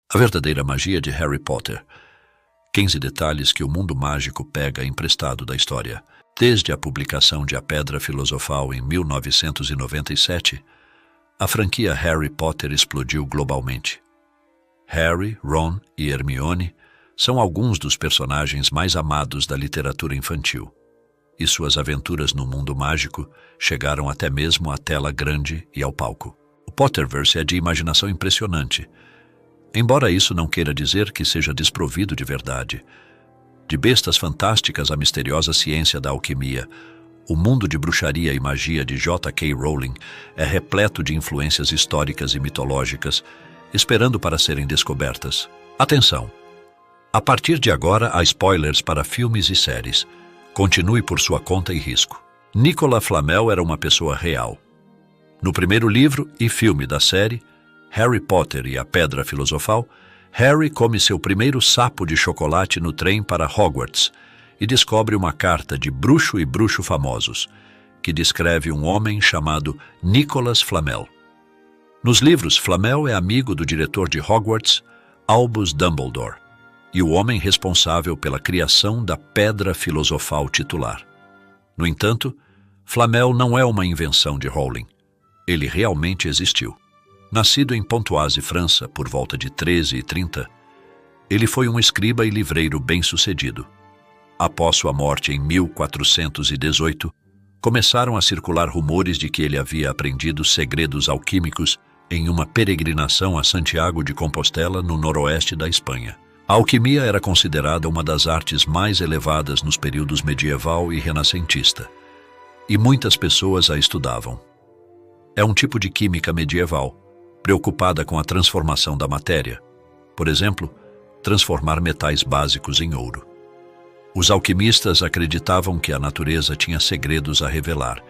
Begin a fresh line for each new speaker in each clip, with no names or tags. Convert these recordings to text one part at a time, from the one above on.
A verdadeira magia de Harry Potter. 15 detalhes que o mundo mágico pega emprestado da história. Desde a publicação de A Pedra Filosofal em 1997, a franquia Harry Potter explodiu globalmente. Harry, Ron e Hermione são alguns dos personagens mais amados da literatura infantil, e suas aventuras no mundo mágico chegaram até mesmo à tela grande e ao palco. O Potterverse é de imaginação impressionante, embora isso não queira dizer que seja desprovido de verdade. De bestas fantásticas à misteriosa ciência da alquimia, o mundo de bruxaria e magia de J.K. Rowling é repleto de influências históricas e mitológicas, esperando para serem descobertas. Atenção! A partir de agora há spoilers para filmes e séries. Continue por sua conta e risco. Nicolas Flamel era uma pessoa real. No primeiro livro e filme da série, Harry Potter e a Pedra Filosofal, Harry come seu primeiro sapo de chocolate no trem para Hogwarts e descobre uma carta de bruxo e bruxo famosos, que descreve um homem chamado Nicolas Flamel. Nos livros, Flamel é amigo do diretor de Hogwarts, Albus Dumbledore, e o homem responsável pela criação da Pedra Filosofal titular. No entanto, Flamel não é uma invenção de Rowling. Ele realmente existiu. Nascido em Pontoise, França, por volta de 1330, ele foi um escriba e livreiro bem-sucedido. Após sua morte em 1418, começaram a circular rumores de que ele havia aprendido segredos alquímicos em uma peregrinação a Santiago de Compostela, no noroeste da Espanha. A alquimia era considerada uma das artes mais elevadas nos períodos medieval e renascentista, e muitas pessoas a estudavam. É um tipo de química medieval, preocupada com a transformação da matéria, por exemplo, transformar metais básicos em ouro. Os alquimistas acreditavam que a natureza tinha segredos a revelar,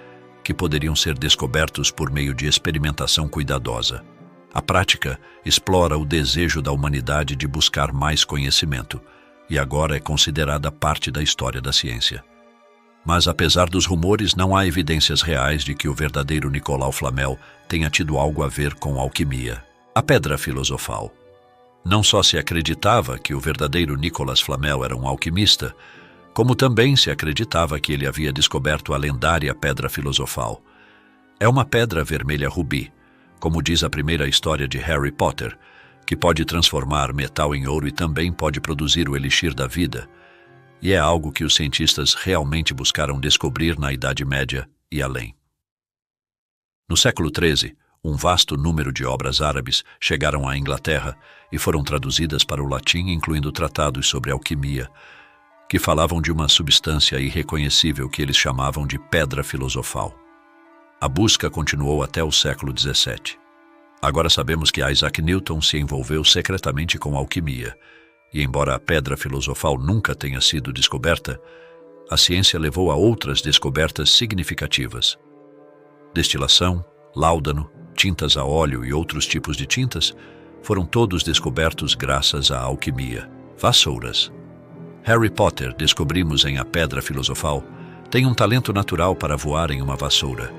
que poderiam ser descobertos por meio de experimentação cuidadosa. A prática explora o desejo da humanidade de buscar mais conhecimento, e agora é considerada parte da história da ciência. Mas, apesar dos rumores, não há evidências reais de que o verdadeiro Nicolas Flamel tenha tido algo a ver com alquimia. A Pedra Filosofal. Não só se acreditava que o verdadeiro Nicolas Flamel era um alquimista, como também se acreditava que ele havia descoberto a lendária Pedra Filosofal. É uma pedra vermelha rubi, como diz a primeira história de Harry Potter, que pode transformar metal em ouro e também pode produzir o elixir da vida, e é algo que os cientistas realmente buscaram descobrir na Idade Média e além. No século XIII, um vasto número de obras árabes chegaram à Inglaterra e foram traduzidas para o latim, incluindo tratados sobre alquimia, que falavam de uma substância irreconhecível que eles chamavam de Pedra Filosofal. A busca continuou até o século XVII. Agora sabemos que Isaac Newton se envolveu secretamente com alquimia, e embora a Pedra Filosofal nunca tenha sido descoberta, a ciência levou a outras descobertas significativas. Destilação, láudano, tintas a óleo e outros tipos de tintas foram todos descobertos graças à alquimia. Vassouras. Harry Potter, descobrimos em A Pedra Filosofal, tem um talento natural para voar em uma vassoura.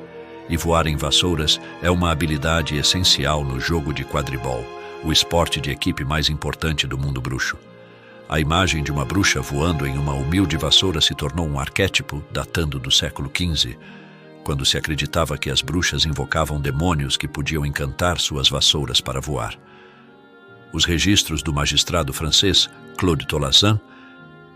E voar em vassouras é uma habilidade essencial no jogo de quadribol, o esporte de equipe mais importante do mundo bruxo. A imagem de uma bruxa voando em uma humilde vassoura se tornou um arquétipo datando do século XV, quando se acreditava que as bruxas invocavam demônios que podiam encantar suas vassouras para voar. Os registros do magistrado francês Claude Tolazan,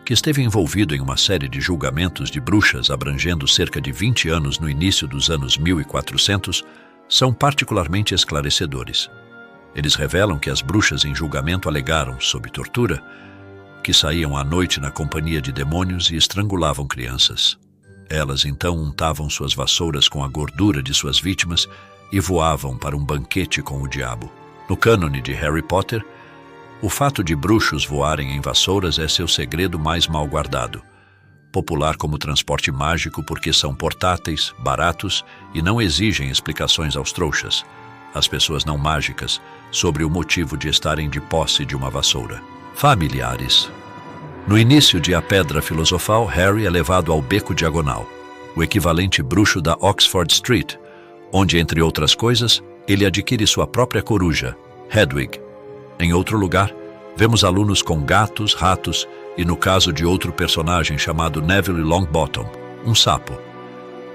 que esteve envolvido em uma série de julgamentos de bruxas abrangendo cerca de 20 anos no início dos anos 1400, são particularmente esclarecedores. Eles revelam que as bruxas em julgamento alegaram, sob tortura, que saíam à noite na companhia de demônios e estrangulavam crianças. Elas então untavam suas vassouras com a gordura de suas vítimas e voavam para um banquete com o diabo. No cânone de Harry Potter, o fato de bruxos voarem em vassouras é seu segredo mais mal guardado, popular como transporte mágico porque são portáteis, baratos e não exigem explicações aos trouxas, as pessoas não mágicas, sobre o motivo de estarem de posse de uma vassoura. Familiares. No início de A Pedra Filosofal, Harry é levado ao Beco Diagonal, o equivalente bruxo da Oxford Street, onde, entre outras coisas, ele adquire sua própria coruja, Hedwig. Em outro lugar, vemos alunos com gatos, ratos e, no caso de outro personagem chamado Neville Longbottom, um sapo.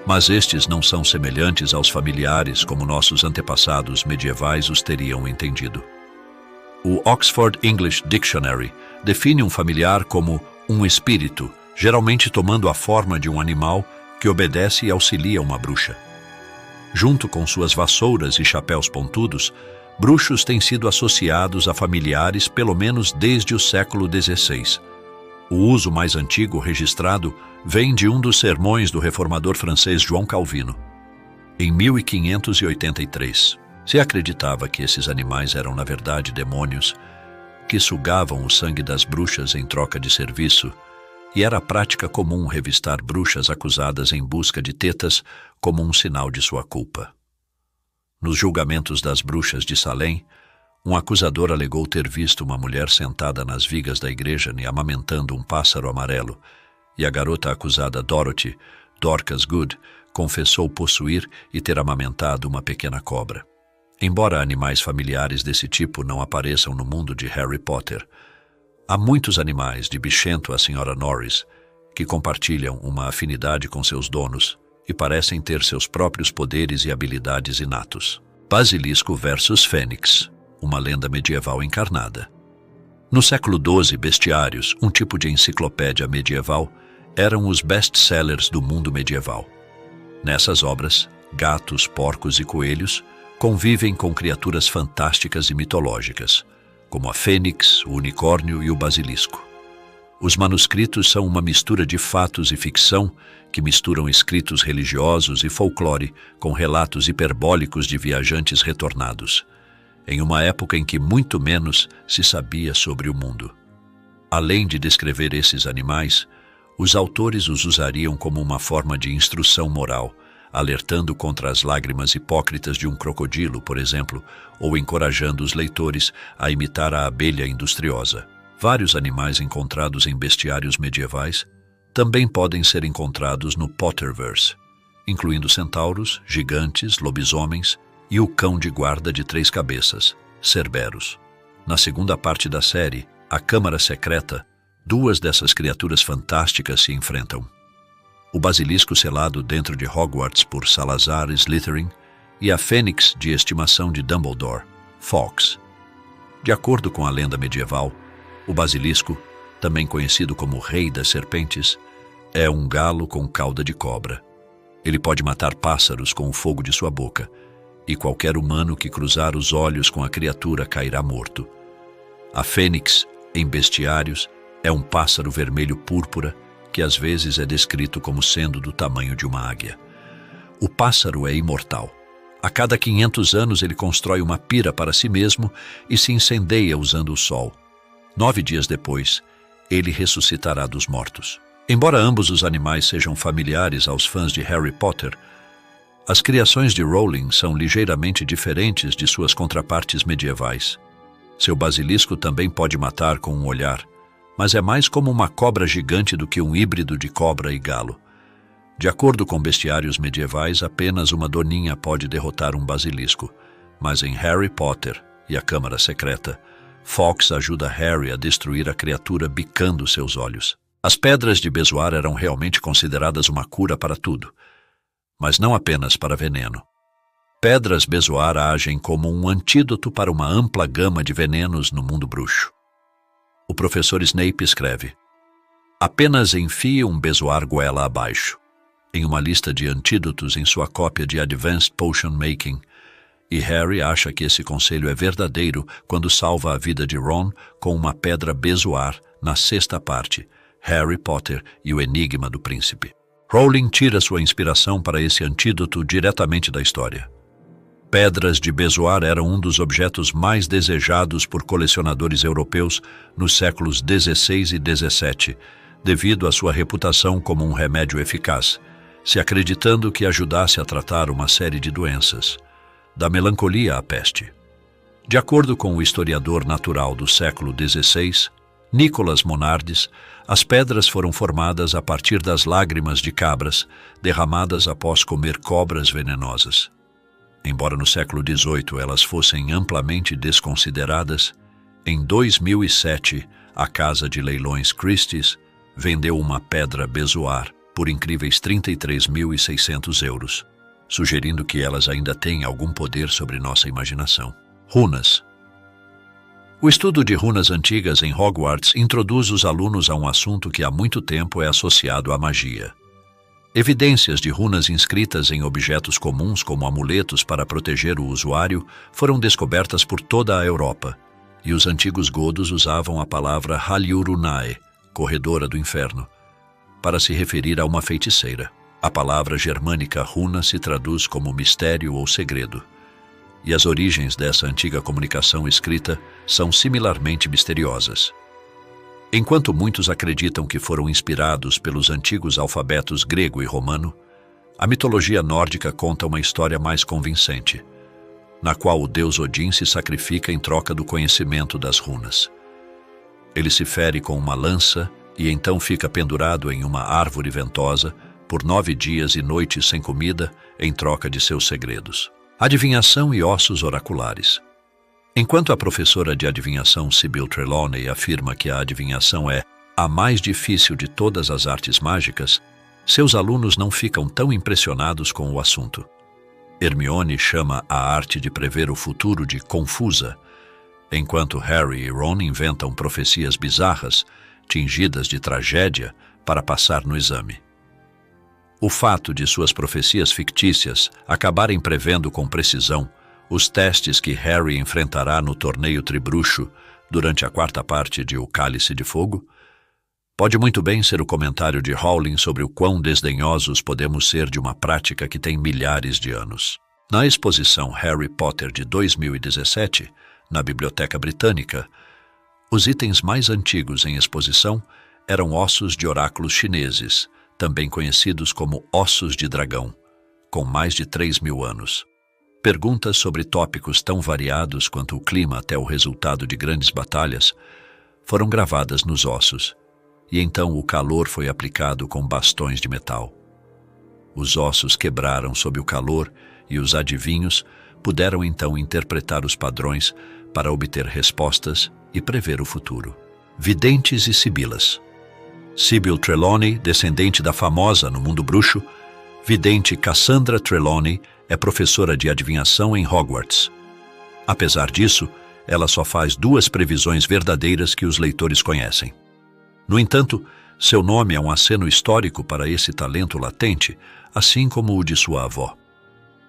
Mas estes não são semelhantes aos familiares como nossos antepassados medievais os teriam entendido. O Oxford English Dictionary define um familiar como um espírito, geralmente tomando a forma de um animal que obedece e auxilia uma bruxa. Junto com suas vassouras e chapéus pontudos, bruxos têm sido associados a familiares pelo menos desde o século XVI. O uso mais antigo registrado vem de um dos sermões do reformador francês João Calvino. Em 1583, se acreditava que esses animais eram na verdade demônios que sugavam o sangue das bruxas em troca de serviço, e era prática comum revistar bruxas acusadas em busca de tetas como um sinal de sua culpa. Nos julgamentos das bruxas de Salem, um acusador alegou ter visto uma mulher sentada nas vigas da igreja e amamentando um pássaro amarelo, e a garota acusada Dorothy, Dorcas Good, confessou possuir e ter amamentado uma pequena cobra. Embora animais familiares desse tipo não apareçam no mundo de Harry Potter, há muitos animais, de Bichento a Sra. Norris, que compartilham uma afinidade com seus donos e parecem ter seus próprios poderes e habilidades inatos. Basilisco versus Fênix, uma lenda medieval encarnada. No século XII, bestiários, um tipo de enciclopédia medieval, eram os best-sellers do mundo medieval. Nessas obras, gatos, porcos e coelhos convivem com criaturas fantásticas e mitológicas, como a fênix, o unicórnio e o basilisco. Os manuscritos são uma mistura de fatos e ficção que misturam escritos religiosos e folclore com relatos hiperbólicos de viajantes retornados, em uma época em que muito menos se sabia sobre o mundo. Além de descrever esses animais, os autores os usariam como uma forma de instrução moral, alertando contra as lágrimas hipócritas de um crocodilo, por exemplo, ou encorajando os leitores a imitar a abelha industriosa. Vários animais encontrados em bestiários medievais também podem ser encontrados no Potterverse, incluindo centauros, gigantes, lobisomens e o cão de guarda de 3 cabeças, Cerberus. Na segunda parte da série, A Câmara Secreta, 2 dessas criaturas fantásticas se enfrentam. O basilisco selado dentro de Hogwarts por Salazar Slytherin e a fênix de estimação de Dumbledore, Fawkes. De acordo com a lenda medieval, o basilisco, também conhecido como Rei das Serpentes, é um galo com cauda de cobra. Ele pode matar pássaros com o fogo de sua boca, e qualquer humano que cruzar os olhos com a criatura cairá morto. A fênix, em bestiários, é um pássaro vermelho púrpura que às vezes é descrito como sendo do tamanho de uma águia. O pássaro é imortal. A cada 500 anos ele constrói uma pira para si mesmo e se incendeia usando o sol. 9 dias depois, ele ressuscitará dos mortos. Embora ambos os animais sejam familiares aos fãs de Harry Potter, as criações de Rowling são ligeiramente diferentes de suas contrapartes medievais. Seu basilisco também pode matar com um olhar, mas é mais como uma cobra gigante do que um híbrido de cobra e galo. De acordo com bestiários medievais, apenas uma doninha pode derrotar um basilisco, mas em Harry Potter e a Câmara Secreta, Fawkes ajuda Harry a destruir a criatura bicando seus olhos. As pedras de Bezoar eram realmente consideradas uma cura para tudo, mas não apenas para veneno. Pedras Bezoar agem como um antídoto para uma ampla gama de venenos no mundo bruxo. O professor Snape escreve: apenas enfie um Bezoar goela abaixo, em uma lista de antídotos em sua cópia de Advanced Potion Making, e Harry acha que esse conselho é verdadeiro quando salva a vida de Ron com uma pedra Bezoar na 6ª parte, Harry Potter e o Enigma do Príncipe. Rowling tira sua inspiração para esse antídoto diretamente da história. Pedras de Bezoar eram um dos objetos mais desejados por colecionadores europeus nos séculos XVI e XVII, devido à sua reputação como um remédio eficaz, se acreditando que ajudasse a tratar uma série de doenças, da melancolia à peste. De acordo com o historiador natural do século XVI, Nicolas Monardes, as pedras foram formadas a partir das lágrimas de cabras derramadas após comer cobras venenosas. Embora no século XVIII elas fossem amplamente desconsideradas, Em 2007, a casa de leilões Christie's vendeu uma pedra bezoar por incríveis 33.600 euros, sugerindo que elas ainda têm algum poder sobre nossa imaginação. Runas. O estudo de runas antigas em Hogwarts introduz os alunos a um assunto que há muito tempo é associado à magia. Evidências de runas inscritas em objetos comuns como amuletos para proteger o usuário foram descobertas por toda a Europa, e os antigos godos usavam a palavra Haliurunae, corredora do inferno, para se referir a uma feiticeira. A palavra germânica runa se traduz como mistério ou segredo, e as origens dessa antiga comunicação escrita são similarmente misteriosas. Enquanto muitos acreditam que foram inspirados pelos antigos alfabetos grego e romano, a mitologia nórdica conta uma história mais convincente, na qual o deus Odin se sacrifica em troca do conhecimento das runas. Ele se fere com uma lança e então fica pendurado em uma árvore ventosa por 9 dias e noites sem comida em troca de seus segredos. Adivinhação e ossos oraculares. Enquanto a professora de adivinhação Sybil Trelawney afirma que a adivinhação é a mais difícil de todas as artes mágicas, seus alunos não ficam tão impressionados com o assunto. Hermione chama a arte de prever o futuro de confusa, enquanto Harry e Ron inventam profecias bizarras, tingidas de tragédia, para passar no exame. O fato de suas profecias fictícias acabarem prevendo com precisão os testes que Harry enfrentará no torneio tribruxo durante a 4ª parte de O Cálice de Fogo pode muito bem ser o comentário de Rowling sobre o quão desdenhosos podemos ser de uma prática que tem milhares de anos. Na exposição Harry Potter de 2017, na Biblioteca Britânica, os itens mais antigos em exposição eram ossos de oráculos chineses, também conhecidos como ossos de dragão, com mais de 3.000 anos. Perguntas sobre tópicos tão variados quanto o clima até o resultado de grandes batalhas foram gravadas nos ossos, e então o calor foi aplicado com bastões de metal. Os ossos quebraram sob o calor e os adivinhos puderam então interpretar os padrões para obter respostas e prever o futuro. Videntes e sibilas. Sybil Trelawney, descendente da famosa no mundo bruxo, vidente Cassandra Trelawney é professora de adivinhação em Hogwarts. Apesar disso, ela só faz 2 previsões verdadeiras que os leitores conhecem. No entanto, seu nome é um aceno histórico para esse talento latente, assim como o de sua avó.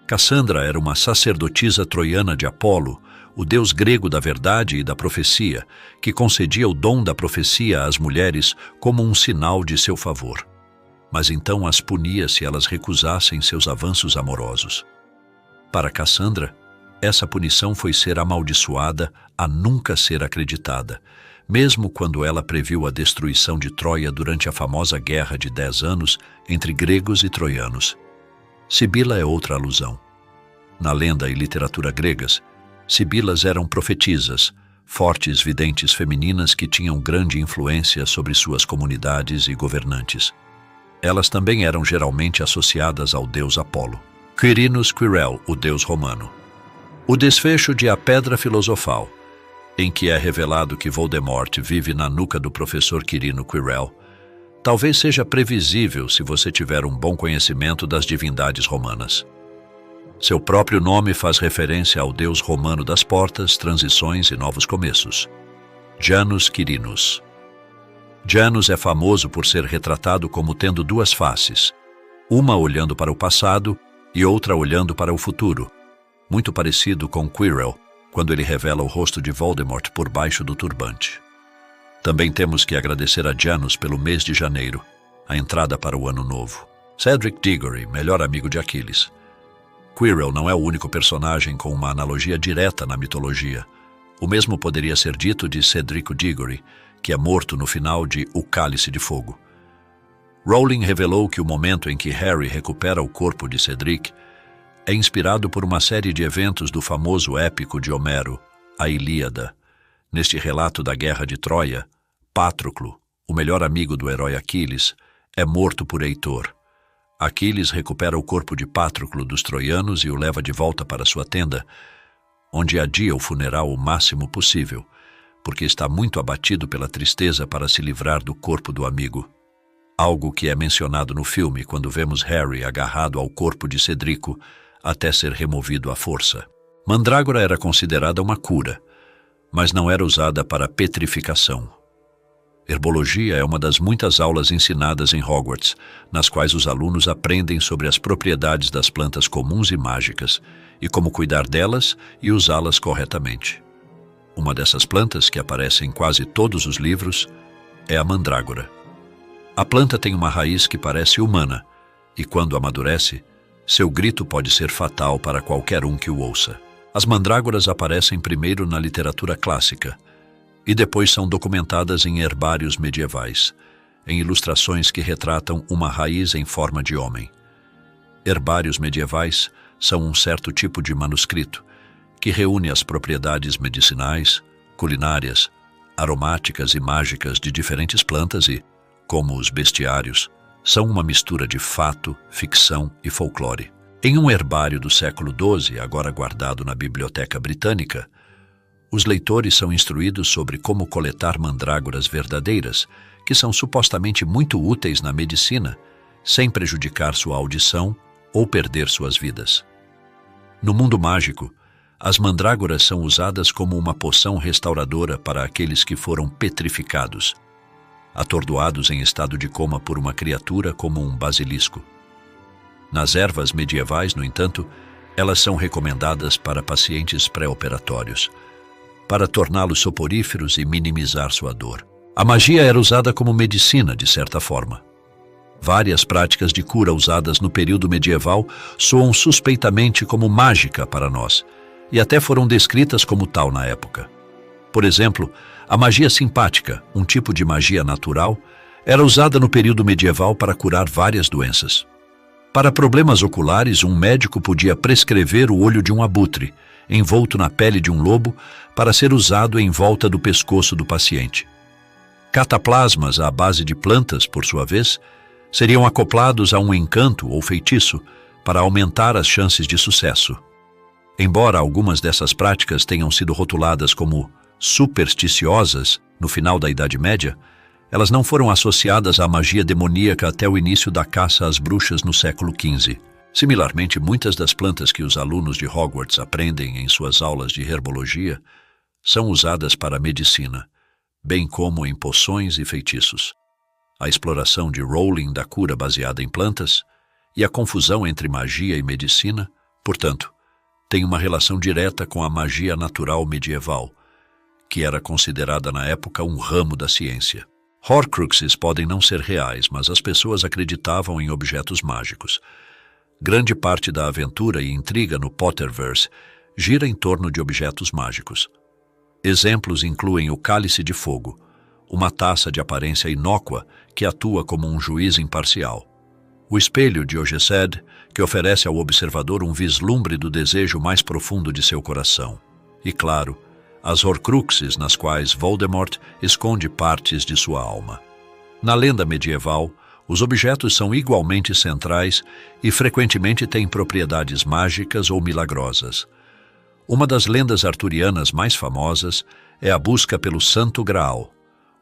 Cassandra era uma sacerdotisa troiana de Apolo, o deus grego da verdade e da profecia, que concedia o dom da profecia às mulheres como um sinal de seu favor. Mas então as punia se elas recusassem seus avanços amorosos. Para Cassandra, essa punição foi ser amaldiçoada a nunca ser acreditada, mesmo quando ela previu a destruição de Troia durante a famosa Guerra de 10 anos entre gregos e troianos. Sibila é outra alusão. Na lenda e literatura gregas, sibilas eram profetisas, fortes videntes femininas que tinham grande influência sobre suas comunidades e governantes. Elas também eram geralmente associadas ao deus Apolo. Quirinus Quirrell, o deus romano. O desfecho de A Pedra Filosofal, em que é revelado que Voldemort vive na nuca do professor Quirino Quirrell, talvez seja previsível se você tiver um bom conhecimento das divindades romanas. Seu próprio nome faz referência ao deus romano das portas, transições e novos começos, Janus Quirinus. Janus é famoso por ser retratado como tendo 2 faces, uma olhando para o passado e outra olhando para o futuro, muito parecido com Quirrell, quando ele revela o rosto de Voldemort por baixo do turbante. Também temos que agradecer a Janus pelo mês de janeiro, a entrada para o ano novo. Cedric Diggory, melhor amigo de Aquiles. Quirrell não é o único personagem com uma analogia direta na mitologia. O mesmo poderia ser dito de Cedrico Diggory, que é morto no final de O Cálice de Fogo. Rowling revelou que o momento em que Harry recupera o corpo de Cedric é inspirado por uma série de eventos do famoso épico de Homero, a Ilíada. Neste relato da Guerra de Troia, Patroclo, o melhor amigo do herói Aquiles, é morto por Heitor. Aquiles recupera o corpo de Patroclo dos troianos e o leva de volta para sua tenda, onde adia o funeral o máximo possível, porque está muito abatido pela tristeza para se livrar do corpo do amigo. Algo que é mencionado no filme quando vemos Harry agarrado ao corpo de Cedrico até ser removido à força. Mandrágora era considerada uma cura, mas não era usada para petrificação. Herbologia é uma das muitas aulas ensinadas em Hogwarts, nas quais os alunos aprendem sobre as propriedades das plantas comuns e mágicas, e como cuidar delas e usá-las corretamente. Uma dessas plantas, que aparece em quase todos os livros, é a mandrágora. A planta tem uma raiz que parece humana, e quando amadurece, seu grito pode ser fatal para qualquer um que o ouça. As mandrágoras aparecem primeiro na literatura clássica, e depois são documentadas em herbários medievais, em ilustrações que retratam uma raiz em forma de homem. Herbários medievais são um certo tipo de manuscrito que reúne as propriedades medicinais, culinárias, aromáticas e mágicas de diferentes plantas e, como os bestiários, são uma mistura de fato, ficção e folclore. Em um herbário do século XII, agora guardado na Biblioteca Britânica, os leitores são instruídos sobre como coletar mandrágoras verdadeiras, que são supostamente muito úteis na medicina, sem prejudicar sua audição ou perder suas vidas. No mundo mágico, as mandrágoras são usadas como uma poção restauradora para aqueles que foram petrificados, atordoados em estado de coma por uma criatura como um basilisco. Nas ervas medievais, no entanto, elas são recomendadas para pacientes pré-operatórios, para torná-los soporíferos e minimizar sua dor. A magia era usada como medicina, de certa forma. Várias práticas de cura usadas no período medieval soam suspeitamente como mágica para nós, e até foram descritas como tal na época. Por exemplo, a magia simpática, um tipo de magia natural, era usada no período medieval para curar várias doenças. Para problemas oculares, um médico podia prescrever o olho de um abutre, envolto na pele de um lobo, para ser usado em volta do pescoço do paciente. Cataplasmas à base de plantas, por sua vez, seriam acoplados a um encanto ou feitiço para aumentar as chances de sucesso. Embora algumas dessas práticas tenham sido rotuladas como supersticiosas no final da Idade Média, elas não foram associadas à magia demoníaca até o início da caça às bruxas no século XV. Similarmente, muitas das plantas que os alunos de Hogwarts aprendem em suas aulas de herbologia são usadas para a medicina, bem como em poções e feitiços. A exploração de Rowling da cura baseada em plantas e a confusão entre magia e medicina, portanto, tem uma relação direta com a magia natural medieval, que era considerada na época um ramo da ciência. Horcruxes podem não ser reais, mas as pessoas acreditavam em objetos mágicos. Grande parte da aventura e intriga no Potterverse gira em torno de objetos mágicos. Exemplos incluem o Cálice de Fogo, uma taça de aparência inócua que atua como um juiz imparcial. O Espelho de Ogesed, que oferece ao observador um vislumbre do desejo mais profundo de seu coração. E, claro, as Horcruxes, nas quais Voldemort esconde partes de sua alma. Na lenda medieval, os objetos são igualmente centrais e frequentemente têm propriedades mágicas ou milagrosas. Uma das lendas arturianas mais famosas é a busca pelo Santo Graal,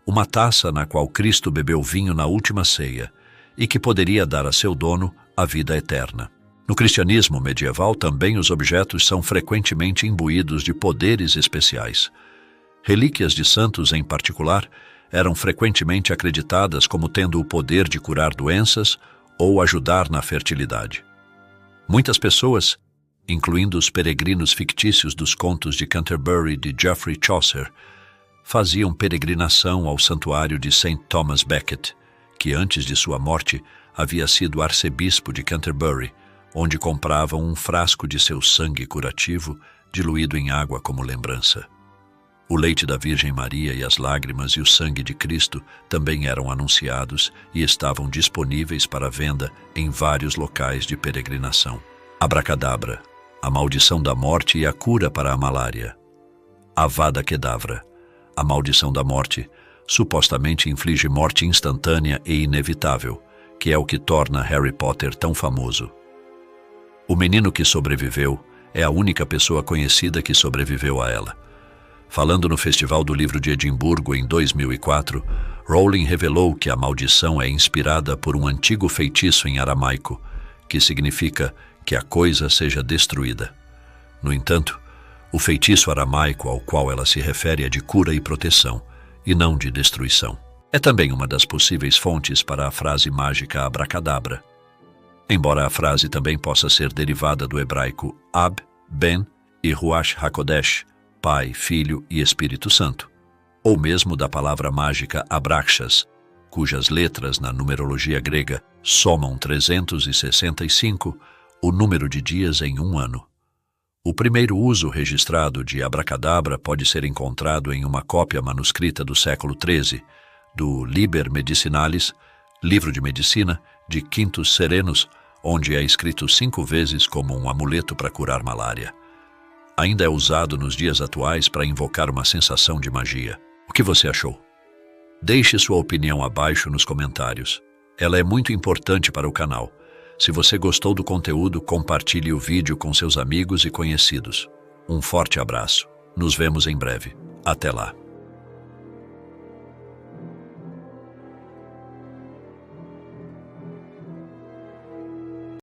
uma taça na qual Cristo bebeu vinho na última ceia e que poderia dar a seu dono a vida eterna. No cristianismo medieval também os objetos são frequentemente imbuídos de poderes especiais. Relíquias de santos, em particular, eram frequentemente acreditadas como tendo o poder de curar doenças ou ajudar na fertilidade. Muitas pessoas, incluindo os peregrinos fictícios dos contos de Canterbury de Geoffrey Chaucer, faziam peregrinação ao santuário de St. Thomas Becket, que antes de sua morte havia sido arcebispo de Canterbury, onde compravam um frasco de seu sangue curativo diluído em água como lembrança. O leite da Virgem Maria e as lágrimas e o sangue de Cristo também eram anunciados e estavam disponíveis para venda em vários locais de peregrinação. Abracadabra, a maldição da morte e a cura para a malária. Avada Kedavra, a maldição da morte, supostamente inflige morte instantânea e inevitável, que é o que torna Harry Potter tão famoso. O menino que sobreviveu é a única pessoa conhecida que sobreviveu a ela. Falando no Festival do Livro de Edimburgo em 2004, Rowling revelou que a maldição é inspirada por um antigo feitiço em aramaico, que significa que a coisa seja destruída. No entanto, o feitiço aramaico ao qual ela se refere é de cura e proteção, e não de destruição. É também uma das possíveis fontes para a frase mágica abracadabra, embora a frase também possa ser derivada do hebraico Ab, Ben e Ruach HaKodesh, Pai, Filho e Espírito Santo, ou mesmo da palavra mágica Abraxas, cujas letras na numerologia grega somam 365, o número de dias em um ano. O primeiro uso registrado de abracadabra pode ser encontrado em uma cópia manuscrita do século XIII, do Liber Medicinalis, livro de medicina, de Quintus Serenus, onde é escrito 5 vezes como um amuleto para curar malária. Ainda é usado nos dias atuais para invocar uma sensação de magia. O que você achou? Deixe sua opinião abaixo nos comentários. Ela é muito importante para o canal. Se você gostou do conteúdo, compartilhe o vídeo com seus amigos e conhecidos. Um forte abraço. Nos vemos em breve. Até lá.